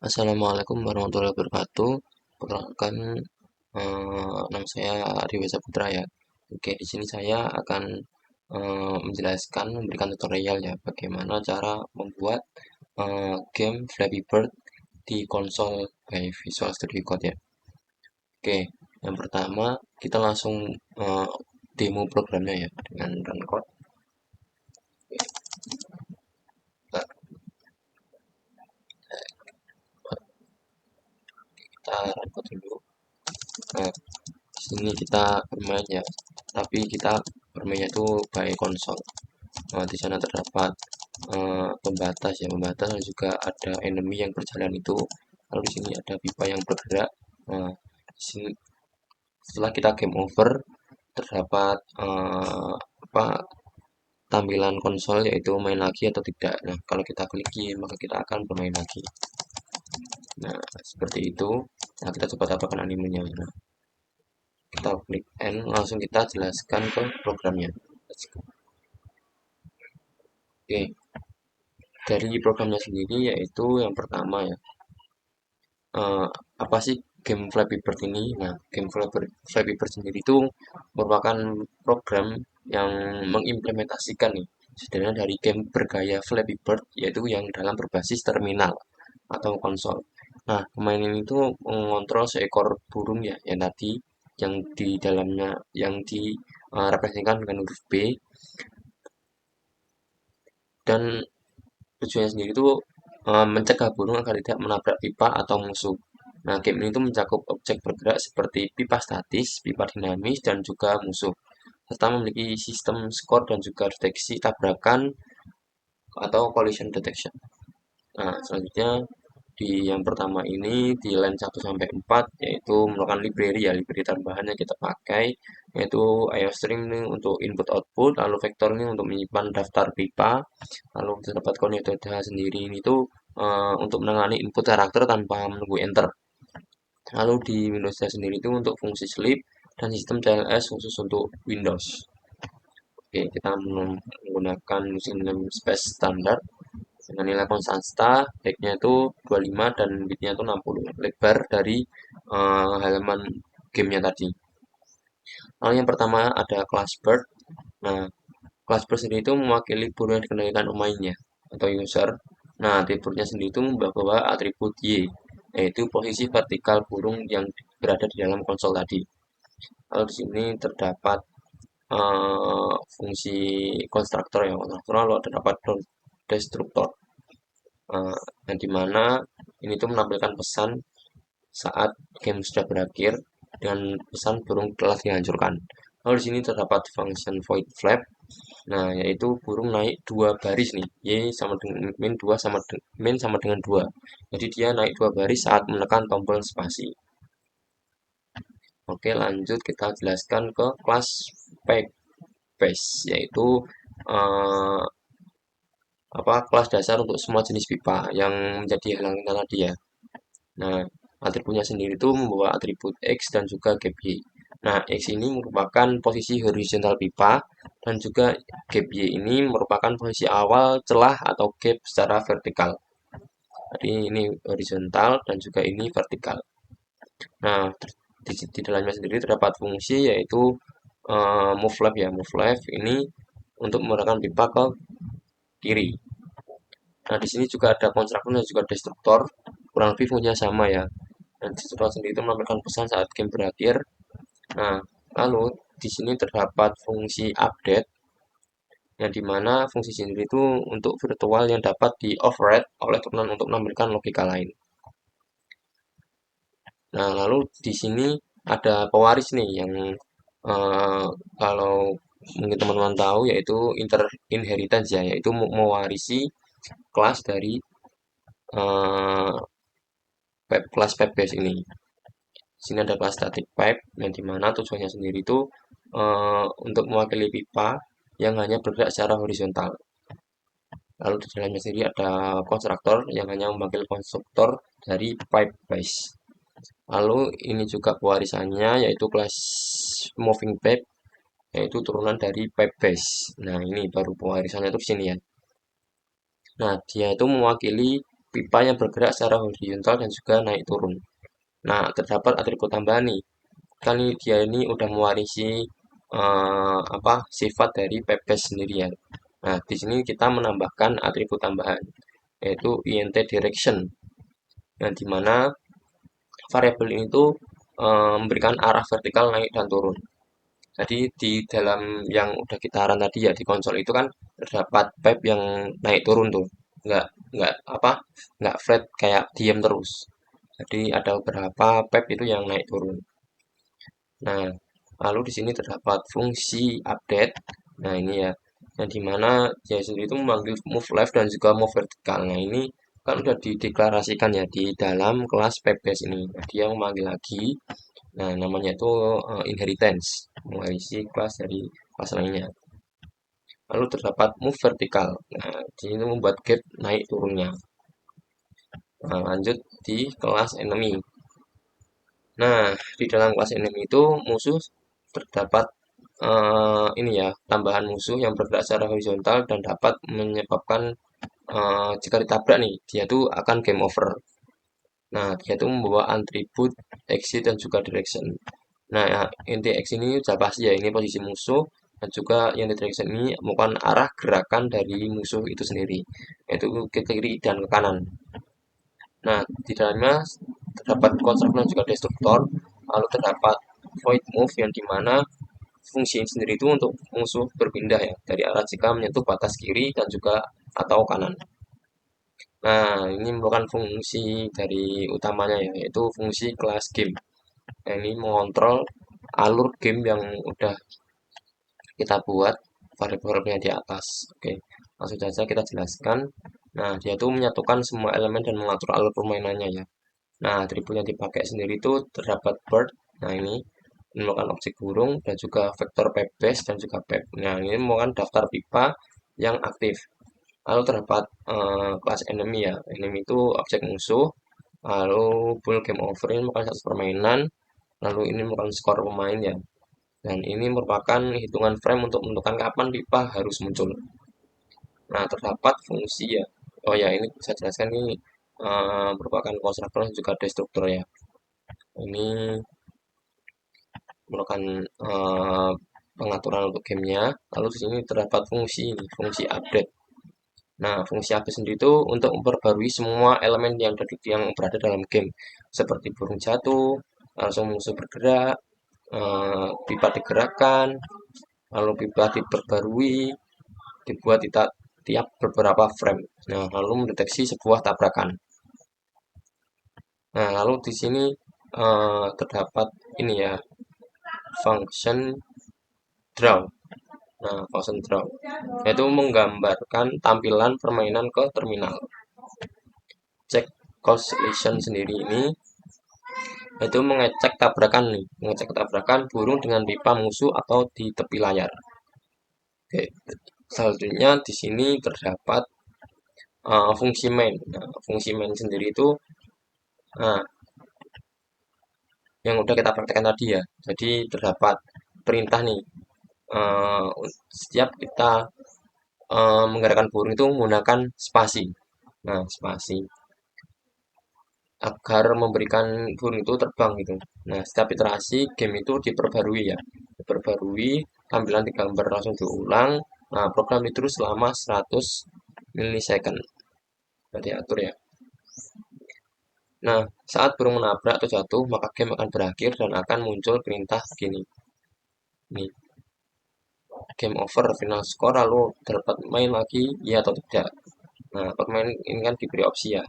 Assalamualaikum warahmatullahi wabarakatuh. Perkenalkan, nama saya Arya Saputra ya. Oke, di sini saya akan menjelaskan, memberikan tutorial ya, bagaimana cara membuat game Flappy Bird di konsol by Visual Studio Code ya. Oke, yang pertama kita langsung demo programnya ya dengan run code. Oke, kita run code dulu. Nah, di sini kita bermain ya, tapi kita bermainnya itu by konsol. Nah, di sana terdapat pembatas ya, pembatas dan juga ada enemy yang berjalan itu. Lalu di sini ada pipa yang bergerak. Nah, di sini setelah kita game over terdapat apa tampilan konsol yaitu main lagi atau tidak. Nah, kalau kita klik Y maka kita akan bermain lagi. Nah, seperti itu. Nah, kita coba tambahkan animenya. Nah, kita klik N langsung kita jelaskan ke programnya. Oke, dari programnya sendiri yaitu yang pertama ya, apa sih game Flappy Bird ini? Nah, game Flappy Bird sendiri itu merupakan program yang mengimplementasikan nih setidaknya dari game bergaya Flappy Bird yaitu yang dalam berbasis terminal atau konsol. Nah, pemain ini tuh mengontrol seekor burung ya yang tadi yang di dalamnya yang direpresentasikan dengan huruf B, dan tujuannya sendiri itu mencegah burung agar tidak menabrak pipa atau musuh. Nah, game ini tuh mencakup objek bergerak seperti pipa statis, pipa dinamis, dan juga musuh, serta memiliki sistem skor dan juga deteksi tabrakan atau collision detection. Nah, selanjutnya di yang pertama ini di line 1 sampai 4 yaitu merupakan library ya, library tambahan yang kita pakai yaitu IOStream ini untuk input output, lalu vektor ini untuk menyimpan daftar pipa, lalu terdapat metode sendiri ini tuh untuk menangani input karakter tanpa menunggu enter. Lalu di Windows sendiri itu untuk fungsi sleep dan sistem CLS khusus untuk Windows. Oke, kita menggunakan using namespace standar dengan nilai konstanta, height-nya itu 25 dan width-nya itu 60, lebar dari halaman gamenya tadi. Lalu yang pertama ada class bird. Nah, class bird sendiri itu mewakili burung yang dikendalikan pemainnya atau user. Nah, atributnya sendiri itu membawa atribut Y, yaitu posisi vertikal burung yang berada di dalam konsol tadi. Lalu di sini terdapat fungsi konstruktor ya, konstruktor lalu terdapat destruktor. Yang dimana ini tuh menampilkan pesan saat game sudah berakhir dengan pesan burung telah dihancurkan. Lalu di sini terdapat function void flap. Nah, yaitu burung naik dua baris nih. Y sama dengan min sama dengan 2. Jadi dia naik dua baris saat menekan tombol spasi. Oke, lanjut kita jelaskan ke kelas pack base yaitu eh, kelas dasar untuk semua jenis pipa yang menjadi halangan tadi ya. Nah, atributnya sendiri itu membawa atribut X dan juga gap Y. Nah, X ini merupakan posisi horizontal pipa dan juga gap Y ini merupakan posisi awal celah atau gap secara vertikal. Jadi ini horizontal dan juga ini vertikal. Nah, di dalamnya sendiri terdapat fungsi yaitu move left ya. Move left ini untuk menggunakan pipa ke kiri. Nah, di sini juga ada konstruktor dan juga destruktor. Kurang lebih fungsinya sama ya. Dan destruktor sendiri itu menampilkan pesan saat game berakhir. Nah, lalu di sini terdapat fungsi update yang dimana fungsi sendiri itu untuk virtual yang dapat di override oleh turunan untuk menampilkan logika lain. Nah, lalu di sini ada pewaris nih yang kalau mungkin teman-teman tahu yaitu inheritance ya, yaitu mewarisi kelas dari eh, kelas pipe base ini. Di sini ada kelas static pipe yang dimana tujuannya sendiri itu untuk mewakili pipa yang hanya bergerak secara horizontal. Lalu di dalamnya sendiri ada konstruktor yang hanya memanggil konstruktor dari pipe base. Lalu ini juga pewarisannya yaitu kelas moving pipe yaitu turunan dari pipe base. Nah, ini baru pewarisannya itu di sini ya. Nah, dia itu mewakili pipa yang bergerak secara horizontal dan juga naik turun. Nah, terdapat atribut tambahan nih. Kan dia ini udah mewarisi apa sifat dari pepes sendiri ya. Nah, di sini kita menambahkan atribut tambahan yaitu int direction yang dimana variabel ini tuh memberikan arah vertikal naik dan turun. Jadi di dalam yang udah kita run tadi ya di konsol itu kan terdapat pipe yang naik turun tuh, nggak nggak apa nggak flat kayak diam terus. Jadi ada beberapa pipe itu yang naik turun. Nah, lalu di sini terdapat fungsi update. Nah, ini ya, yang dimana dia sendiri itu memanggil move left dan juga move vertikal. Nah, ini kan udah dideklarasikan ya di dalam kelas pipes ini. Nah, dia memanggil lagi. Nah, namanya itu inheritance, mewarisi kelas dari kelas lainnya. Lalu terdapat move vertikal. Nah, di sini membuat gap naik turunnya. Nah, lanjut di kelas enemy. Nah, di dalam kelas enemy itu musuh terdapat ini ya, tambahan musuh yang bergerak secara horizontal dan dapat menyebabkan jika ditabrak nih, dia tuh akan game over. Nah, dia tuh membawa atribut exit dan juga direction. Nah, ya, inti X ini sudah pasti ya, ini posisi musuh dan juga yang direction ini merupakan arah gerakan dari musuh itu sendiri, yaitu ke kiri dan ke kanan. Nah, di dalamnya terdapat constructor dan juga destruktor, lalu terdapat void move yang dimana fungsi ini sendiri itu untuk musuh berpindah ya dari arah jika menyentuh batas kiri dan juga atau kanan. Nah, ini merupakan fungsi dari utamanya ya, yaitu fungsi kelas game. Nah, ini mengontrol alur game yang udah kita buat variabelnya di atas. Oke, langsung saja kita jelaskan. Nah, dia itu menyatukan semua elemen dan mengatur alur permainannya ya. Nah, atribut yang dipakai sendiri itu terdapat bird. Nah, ini merupakan objek burung dan juga vektor pebes dan juga pep. Nah, ini merupakan daftar pipa yang aktif. Lalu terdapat kelas enemy ya. Enemy itu objek musuh. Lalu full game over ini merupakan satu permainan. Lalu ini merupakan skor pemain ya. Dan ini merupakan hitungan frame untuk menentukan kapan pipa harus muncul. Nah, terdapat fungsi ya. Oh ya, ini saya jelaskan ini merupakan konstruktor dan juga destruktor ya. Ini merupakan pengaturan untuk gamenya. Lalu di sini terdapat fungsi ini, fungsi update. Nah, fungsi update sendiri itu untuk memperbarui semua elemen yang berada dalam game, seperti burung jatuh, langsung musuh bergerak, pipa digerakkan, lalu pipa diperbarui, dibuat tiap beberapa frame. Nah, lalu mendeteksi sebuah tabrakan. Nah, lalu di sini terdapat ini ya, function draw. Nah, function draw yaitu menggambarkan tampilan permainan ke terminal. Cek collision sendiri ini itu mengecek tabrakan nih, mengecek tabrakan burung dengan pipa musuh atau di tepi layar. Oke, selanjutnya di sini terdapat fungsi main. Nah, fungsi main sendiri itu nah, yang udah kita praktekkan tadi ya. Jadi terdapat perintah nih. eh, Setiap kita menggerakkan burung itu menggunakan spasi. Nah, spasi agar memberikan burung itu terbang gitu. Nah, setiap iterasi game itu diperbarui ya. Diperbarui, tampilan digambar langsung diulang. Nah, program itu terus selama 100 milisecond. Nanti atur ya. Nah, saat burung menabrak atau jatuh, maka game akan berakhir dan akan muncul perintah gini. Nih, game over, final score, lalu dapat main lagi, ya atau tidak. Nah, pemain ini kan diberi opsi ya.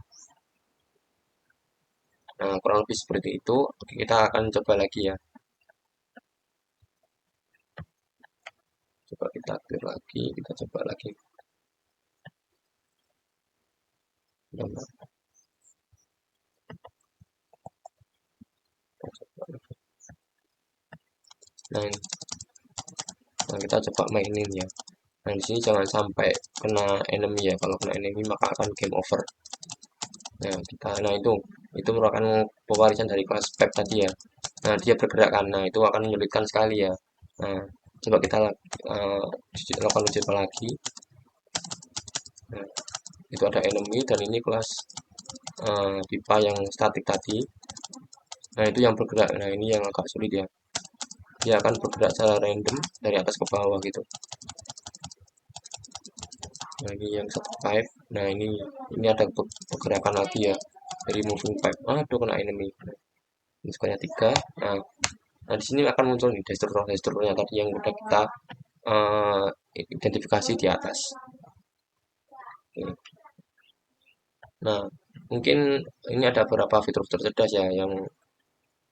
Nah, kurang lebih seperti itu. Oke, kita akan coba lagi ya. Coba kita aktif lagi, kita coba lagi. Nah, nah, kita coba mainin ya. Nah, di sini jangan sampai kena enemy ya. Kalau kena enemy maka akan game over. Nah itu merupakan pewarisan dari kelas Pep tadi ya. Nah, dia bergerak kan. Nah, itu akan menyulitkan sekali ya. Nah, coba kita lakukan uji coba lagi. Nah, itu ada enemy dan ini kelas pipa yang statik tadi. Nah, itu yang bergerak. Nah, ini yang agak sulit ya. Dia akan bergerak secara random dari atas ke bawah gitu. Nah, ini yang satu pipe. Nah, ini ada pergerakan lagi ya dari moving pipe. Aduh, kena enemy. Ini skornya 3. Nah, di sini akan muncul nih destruktor-destruktornya tadi yang udah kita eh, identifikasi di atas. Oke. Nah, mungkin ini ada beberapa fitur cerdas ya yang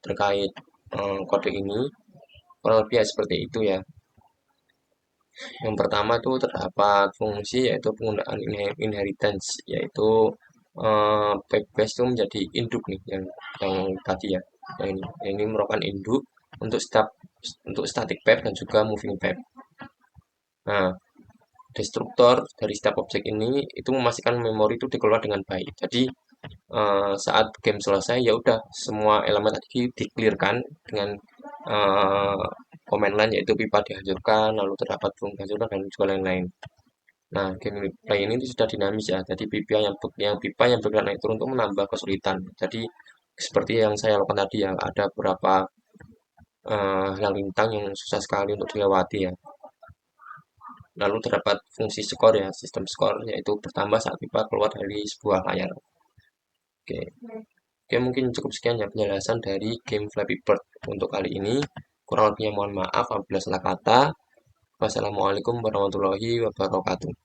terkait kode ini. Kurang lebih ya seperti itu ya. Yang pertama itu terdapat fungsi yaitu penggunaan inheritance, yaitu backbase itu menjadi induk nih yang tadi ya. Yang ini merupakan induk untuk static pipe dan juga moving pipe. Nah, destruktor dari setiap objek ini itu memastikan memori itu dikelola dengan baik. Jadi saat game selesai ya udah semua elemen tadi di-clearkan dengan eh, komen lain yaitu pipa dihancurkan, lalu terdapat bom dihancurkan dan juga lain-lain. Nah, gameplay ini sudah dinamis ya. Jadi pipa yang bergerak naik turun untuk menambah kesulitan. Jadi seperti yang saya lakukan tadi ya, ada beberapa halang lintang yang susah sekali untuk dilewati ya. Lalu terdapat fungsi skor ya, sistem skor yaitu bertambah saat pipa keluar dari sebuah layar. Oke. Oke, mungkin cukup sekian ya penjelasan dari game Flappy Bird untuk kali ini. Kurang lebihnya mohon maaf apabila salah kata. Wassalamualaikum warahmatullahi wabarakatuh.